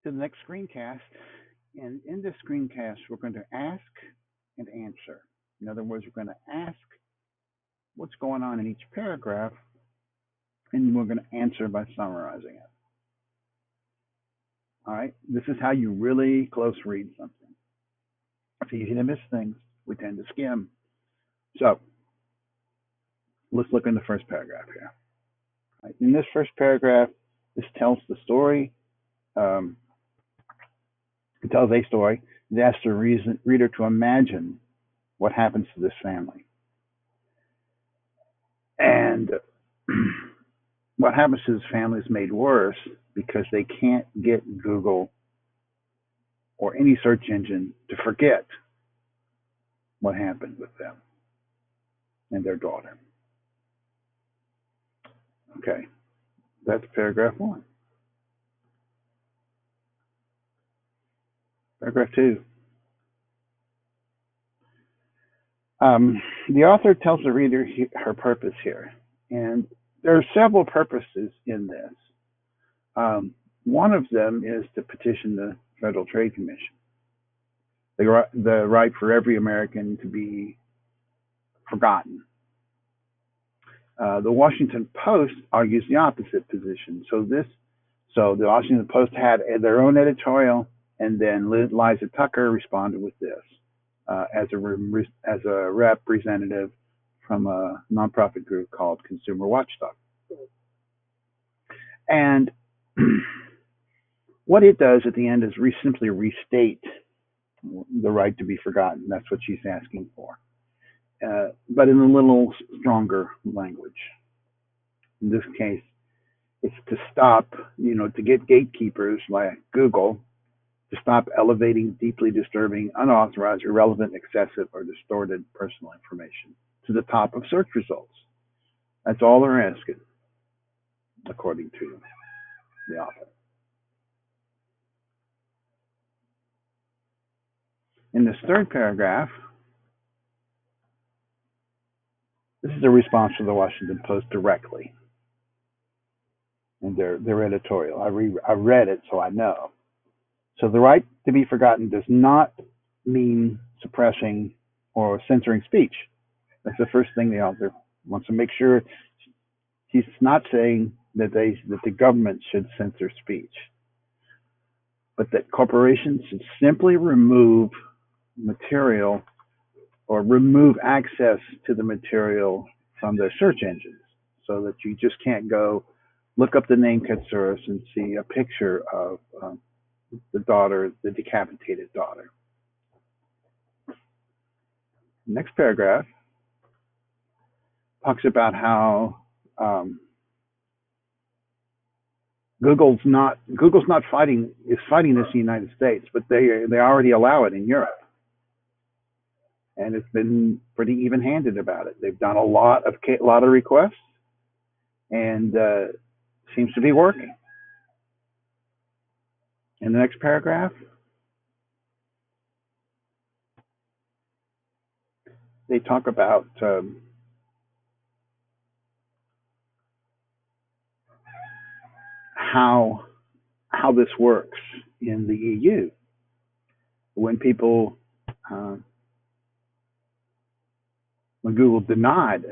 to the next screencast. And in this screencast, we're going to ask and answer. In other words, we're going to ask what's going on in each paragraph, and we're going to answer by summarizing it. All right, this is how you really close read something. It's easy to miss things. We tend to skim. So let's look in the first paragraph here. Right. In this first paragraph, this tells the story. It tells a story. It asks the reader to imagine what happens to this family. And what happens to this family is made worse because they can't get Google or any search engine to forget what happened with them and their daughter. Okay, that's paragraph 1. Paragraph 2. The author tells the reader her purpose here, and there are several purposes in this. One of them is to petition the Federal Trade Commission, the right for every American to be forgotten. The Washington Post argues the opposite position. So the Washington Post had their own editorial, and then Liza Tucker responded with this as a representative from a nonprofit group called Consumer Watchdog. And what it does at the end is simply restate the right to be forgotten. That's what she's asking for, but in a little stronger language. In this case, it's to stop, to get gatekeepers like Google to stop elevating deeply disturbing, unauthorized, irrelevant, excessive, or distorted personal information to the top of search results. That's all they're asking, according to the author. In this third paragraph, this is a response to the Washington Post directly in their editorial. I read it, so I know. So the right to be forgotten does not mean suppressing or censoring speech. That's the first thing the author wants to make sure. He's not saying that the government should censor speech, but that corporations should simply remove material or remove access to the material from their search engines, so that you just can't go look up the name Katsouris and see a picture of the daughter, the decapitated daughter. Next paragraph talks about how Google's not fighting this in the United States, but they already allow it in Europe, and it's been pretty even-handed about it. They've done a lot of requests, and seems to be working. In the next paragraph, they talk about how this works in the EU. When Google denied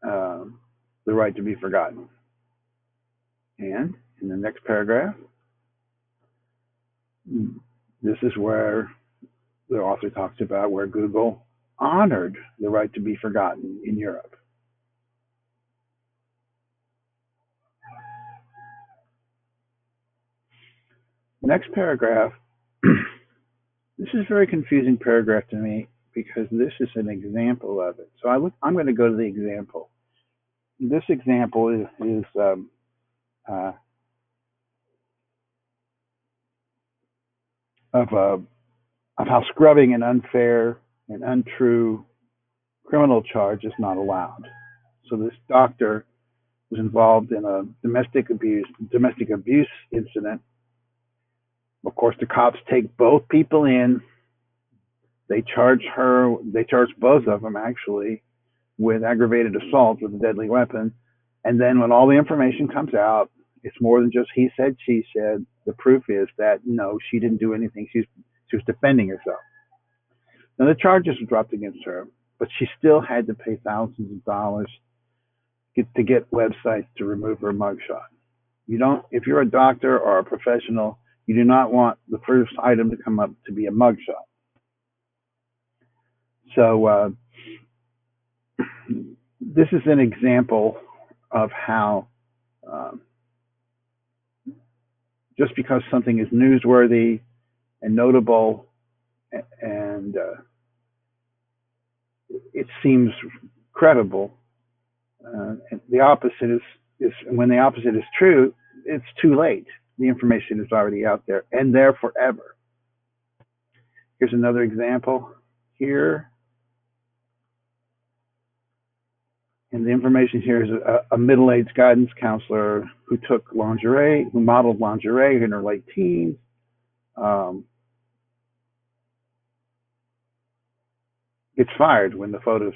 the right to be forgotten. And in the next paragraph, this is where the author talks about where Google honored the right to be forgotten in Europe. Next paragraph, this is a very confusing paragraph to me because this is an example of it. So I'm going to go to the example. This example is of how scrubbing an unfair and untrue criminal charge is not allowed. So this doctor was involved in a domestic abuse incident. Of course, the cops take both people in. They charge both of them actually with aggravated assault with a deadly weapon. And then when all the information comes out, It's more than just he said, she said. The proof is that no, she didn't do anything. She was defending herself. Now the charges were dropped against her, but she still had to pay thousands of dollars to get websites to remove her mugshot. You don't, if you're a doctor or a professional, you do not want the first item to come up to be a mugshot. So this is an example of how just because something is newsworthy and notable and it seems credible, the opposite is when the opposite is true, it's too late. The information is already out there and there forever. Here's another example here. And the information here is a middle-aged guidance counselor who modeled lingerie in her late teens. Gets fired when the photos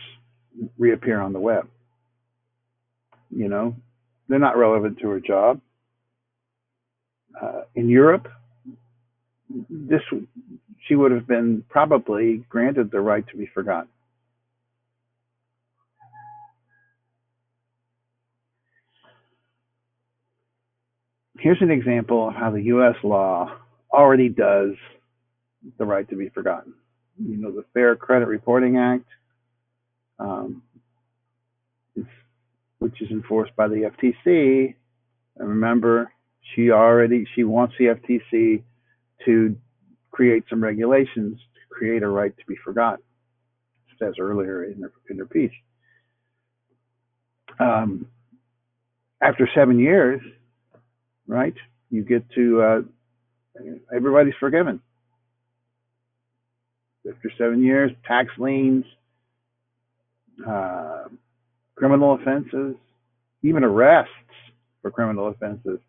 reappear on the web. You know, they're not relevant to her job. In Europe, she would have been probably granted the right to be forgotten. Here's an example of how the U.S. law already does the right to be forgotten. You know, the Fair Credit Reporting Act, which is enforced by the FTC. And remember, she wants the FTC to create some regulations to create a right to be forgotten, it says earlier in her piece. After 7 years, right, you get to, everybody's forgiven. After 7 years, tax liens, criminal offenses, even arrests for criminal offenses,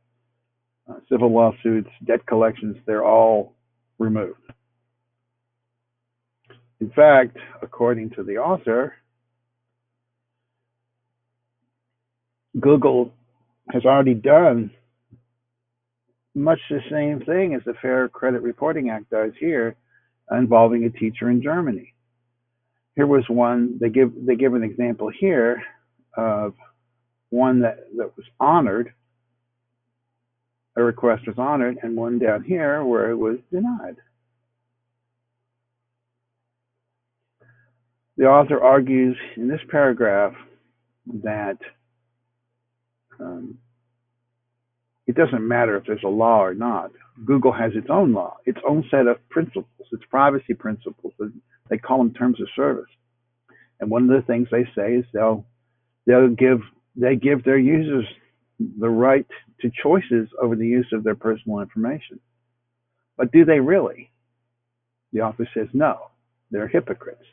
civil lawsuits, debt collections, they're all removed. In fact, according to the author, Google has already done much the same thing as the Fair Credit Reporting Act does here, involving a teacher in Germany. Here was one, they give an example here of one that was honored, a request was honored, and one down here where it was denied. The author argues in this paragraph that it doesn't matter if there's a law or not. Google has its own law, its own set of principles, its privacy principles. They call them terms of service. And one of the things they say is they give their users the right to choices over the use of their personal information. But do they really? The author says no, they're hypocrites.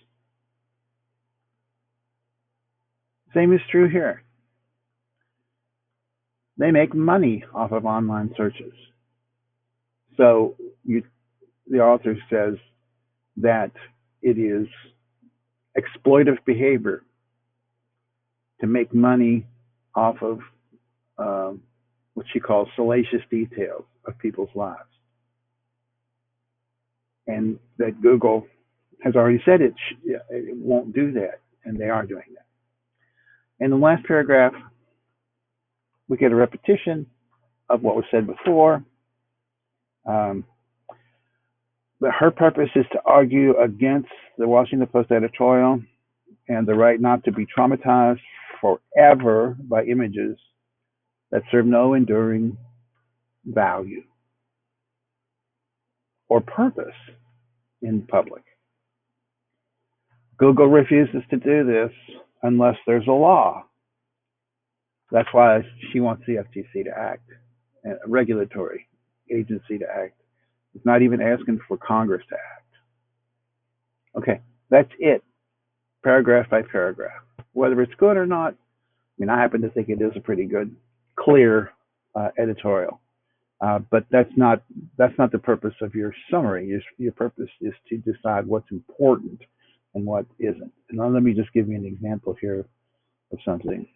Same is true here. They make money off of online searches. So the author says that it is exploitive behavior to make money off of what she calls salacious details of people's lives. And that Google has already said it won't do that, and they are doing that. In the last paragraph, we get a repetition of what was said before. But her purpose is to argue against the Washington Post editorial and the right not to be traumatized forever by images that serve no enduring value or purpose in public. Google refuses to do this unless there's a law. That's why she wants the FTC to act, a regulatory agency to act. It's not even asking for Congress to act. Okay, that's it, paragraph by paragraph. Whether it's good or not, I mean, I happen to think it is a pretty good, clear editorial. But that's not the purpose of your summary. Your purpose is to decide what's important and what isn't. And now let me just give you an example here of something.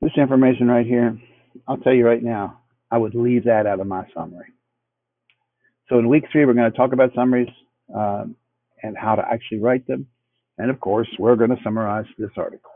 This information right here, I'll tell you right now, I would leave that out of my summary. So in week 3, we're going to talk about summaries and how to actually write them. And of course, we're going to summarize this article.